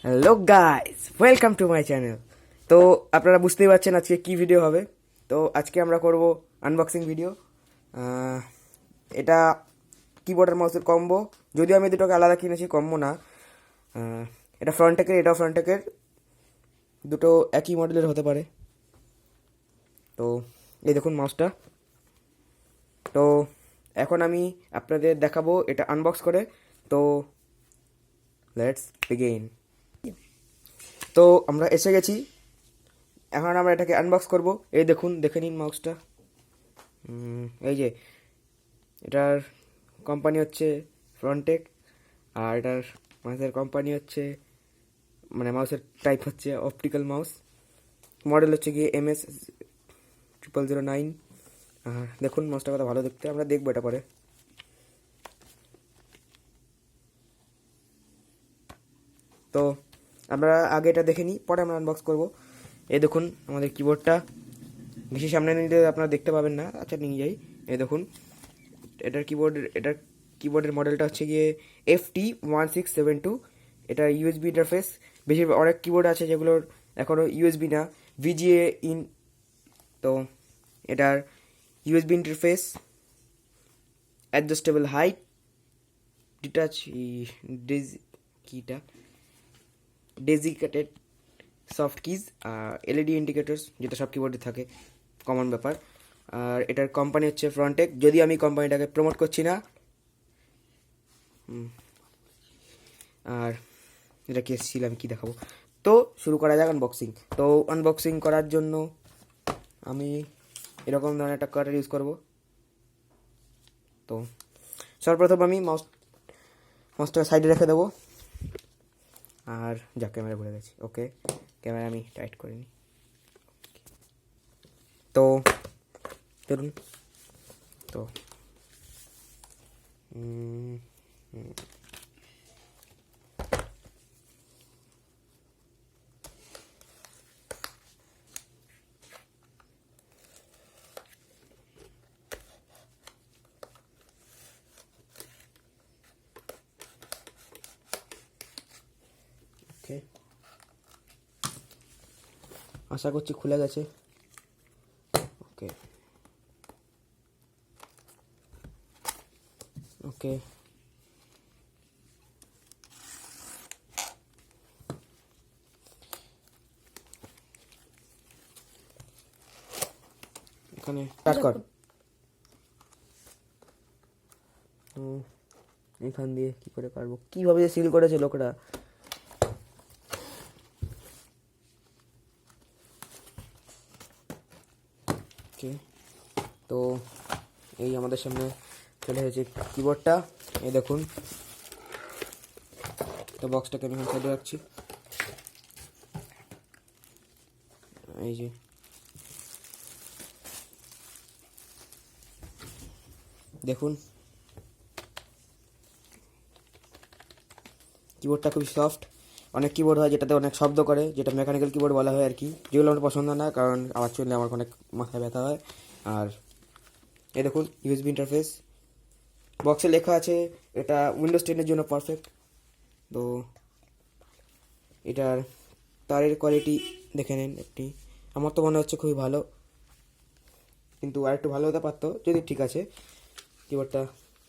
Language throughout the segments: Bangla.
Hello guys, welcome to my channel. তো আপনারা বুঝতেই পারছেন আজকে কি ভিডিও হবে। তো আজকে আমরা করব আনবক্সিং ভিডিও। এটা কিবোর্ড আর মাউসের কম্বো, যদিও আমি দুটোকে আলাদা কিনেছি, কম্বো না। এটা ফ্রন্টেকের, এটাও ফ্রন্টেকের, দুটো একই মডেলের হতে পারে। তো এই দেখুন মাউসটা। তো এখন আমি আপনাদের দেখাবো এটা আনবক্স করে। তো লেটস বিগিন। তো আমরা এসে গেছি, এখন আমরা এটাকে আনবক্স করব। এই দেখুন, দেখে নিন মাউসটা। এই যে এটার কোম্পানি হচ্ছে ফ্রন্টেক, আর এটার মাউসের কোম্পানি হচ্ছে, মানে মাউসের টাইপ হচ্ছে অপটিক্যাল মাউস। মডেল হচ্ছে গিয়ে MS0009। আর দেখুন মাউসটা কত ভালো দেখতে, আমরা দেখবো এটা পরে। তো আমরা আগে এটা দেখে নিই, পরে আমরা আনবক্স করব। এই দেখুন আমাদের কিবোর্ডটা, বেশি সামনে নিলে আপনারা দেখতে পাবেন না। আচ্ছা নিয়ে যাই। এই দেখুন এটার কিবোর্ডের মডেলটা হচ্ছে গিয়ে FT1672। এটা ইউএসবি ইন্টারফেস। বেশিরভাগ অনেক কিবোর্ড আছে যেগুলোর এখনও ইউএসবি না, VGA ইন। তো এটার USB interface, adjustable height, detach কিটা, dedicated soft keys, LED indicators, যেটা সব কিবোর্ডে থাকে, কমন ব্যাপার। আর এটার কোম্পানি হচ্ছে ফ্রন্টেক, যদি আমি কোম্পানিটাকে প্রমোট করছি না। আর এটা কি এসেছিলাম, কি দেখাবো। তো শুরু করা যাক আনবক্সিং। তো আনবক্সিং করার জন্য আমি এরকম ধরনের একটা কাটার ইউজ করব। তো সর্বপ্রথম আমি মাউসটা সাইডে রেখে দেবো। আর যা, ক্যামেরা ভুলে গেছি। ওকে, ক্যামেরা আমি টাইট করে নিই। তো ধরুন, তো ওকে, আশা করছি খুলে গেছে। ওকে ওকে, এখানে স্টার্ট কর। এখান দিয়ে কি করে পারবো, কিভাবে যে সিল করেছে লোকরা। ওকে, তো এই আমাদের সামনে চলে এসেছে কিবোর্ডটা। এই দেখুন, তো বক্সটাকে আমি সাইডে রাখছি। এই যে দেখুন, কিবোর্ডটা খুবই সফট। অনেক কিবোর্ড হয় যেটাতে অনেক শব্দ করে, যেটা মেকানিক্যাল কিবোর্ড বলা হয় আর কি, যেগুলো আমার পছন্দ না, কারণ আওয়াজ শুনলে আমার অনেক মাথায় ব্যথা হয়। আর এই দেখুন ইউএসবি ইন্টারফেস, বক্সে লেখা আছে এটা উইন্ডোজ 10-এর জন্য পারফেক্ট। তো এটার তারের কোয়ালিটি দেখে নিন একটি, আমার তো মনে হচ্ছে খুবই ভালো, কিন্তু আর একটু ভালো হতে পারতো যদি। ঠিক আছে, কিবোর্ডটা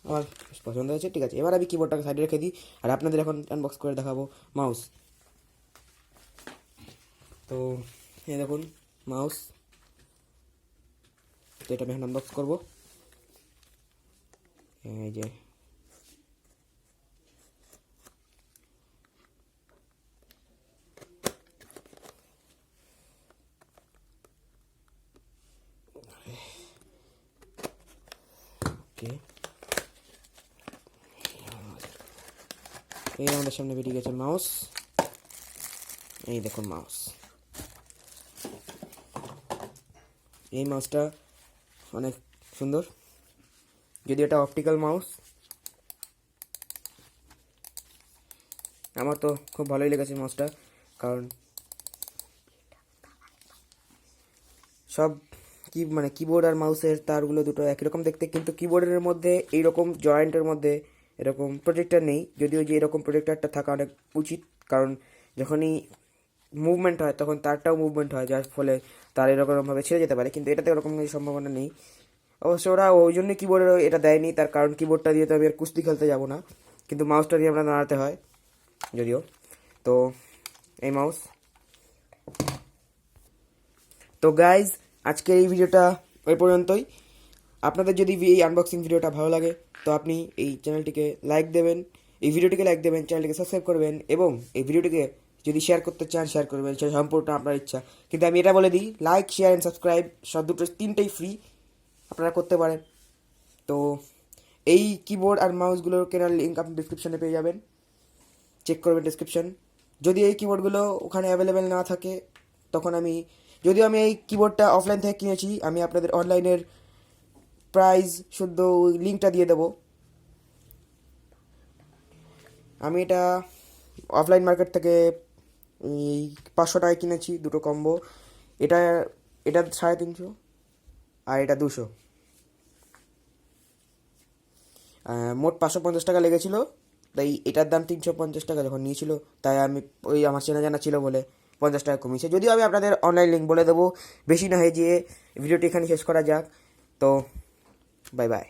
আমার পছন্দ হয়েছে, ঠিক আছে। এবার আমি কিবোর্ডটাকে সাইডে রেখে দিই, আর আপনাদের এখন আনবক্স করে দেখাবো মাউস। তো এই দেখুন মাউস, তো এটা আমি এখন আনবক্স করবো। এই যে ওকে, এই আমাদের সামনে বেরিয়ে গেছে মাউস। এই দেখুন মাউস, এই মাউসটা অনেক সুন্দর, যদি এটা অপটিক্যাল মাউস। আমার তো খুব ভালোই লেগেছে মাউসটা, কারণ সব মানে কিবোর্ড আর মাউসের তারগুলো দুটো একই রকম দেখতে, কিন্তু কিবোর্ডের মধ্যে এইরকম জয়েন্টের মধ্যে এরকম প্রোজেক্টর নেই, যদিও যে এরকম প্রোজেক্টরটা থাকা অনেক উচিত, কারণ যখনই মুভমেন্ট হয় তখন তারটাও মুভমেন্ট হয়, যার ফলে তার এরকমভাবে ছেড়ে যেতে পারে, কিন্তু এটাতে এরকম কিছু সম্ভাবনা নেই। অবশ্য ওরা ওই জন্য কিবোর্ডে এটা দেয়নি, তার কারণ কিবোর্ডটা দিয়ে তো আমি আর কুস্তি খেলতে যাব না, কিন্তু মাউসটা দিয়ে আমরা দাঁড়াতে হয় যদিও। তো এই মাউস। তো গাইজ, আজকের এই ভিডিওটা ওই পর্যন্তই। আপনাদের যদি এই আনবক্সিং ভিডিওটা ভালো লাগে তো আপনি এই চ্যানেলটিকে লাইক দেবেন, এই ভিডিওটিকে লাইক দেবেন, চ্যানেলটিকে সাবস্ক্রাইব করবেন, এবং এই ভিডিওটিকে যদি শেয়ার করতে চান শেয়ার করবেন, সেটা সম্পূর্ণ আপনার ইচ্ছা। কিন্তু আমি এটা বলে দিই, লাইক, শেয়ার অ্যান্ড সাবস্ক্রাইব সব দুটো তিনটেই ফ্রি, আপনারা করতে পারেন। তো এই কিবোর্ড আর মাউসগুলোর কেনার লিঙ্ক আপনি ডিসক্রিপশনে পেয়ে যাবেন, চেক করবেন ডিসক্রিপশন। যদি এই কিবোর্ডগুলো ওখানে অ্যাভেলেবেল না থাকে তখন যদিও আমি এই কিবোর্ডটা অফলাইন থেকে কিনেছি, আমি আপনাদের অনলাইনের প্রাইস শুদ্ধ লিঙ্কটা দিয়ে দেবো। আমি এটা অফলাইন মার্কেট থেকে এই 500 টাকায় কিনেছি, দুটো কম্বো। এটা এটা 350 আর এটা 200, মোট 550 টাকা লেগেছিলো। তাই এটার দাম 350 টাকা যখন নিয়েছিল, তাই আমি ওই আমার চেনা জানা ছিল বলে 50 টাকা কমিয়েছে। যদিও আমি আপনাদের অনলাইন লিঙ্ক বলে দেবো, বেশি না হয়ে যেয়ে ভিডিওটি এখানে শেষ করা যাক। তো বাই বাই।